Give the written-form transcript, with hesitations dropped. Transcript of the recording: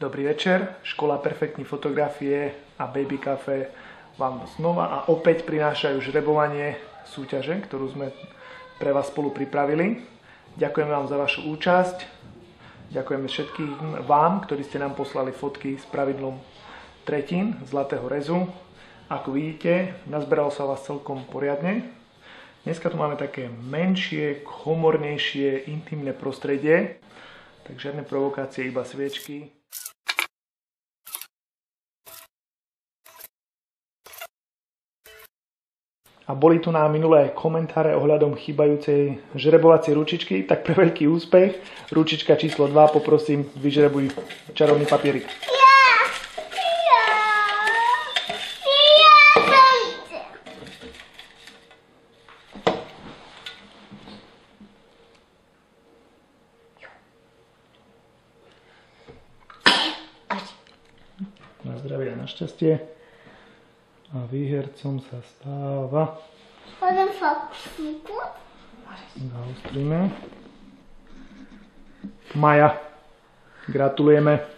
Dobrý večer, škola perfektní fotografie a Baby Cafe vám znova a opäť prinášajú žrebovanie súťaže, ktorú sme pre vás spolu pripravili. Ďakujeme vám za vašu účasť, ďakujeme všetkým vám, ktorí ste nám poslali fotky s pravidlom tretín zlatého rezu. Ako vidíte, nazberalo sa vás celkom poriadne. Dneska tu máme také menšie, komornejšie, intimné prostredie, tak žiadne provokácie, iba sviečky. A boli tu na minulé komentáre ohľadom chýbajúcej žrebovacej ručičky, tak pre veľký úspech, ručička číslo 2, poprosím, vyžrebuj čarovný papierik. Na zdravie a na šťastie. A výhercom sa stáva... Zaostríme. Maja. Gratulujeme.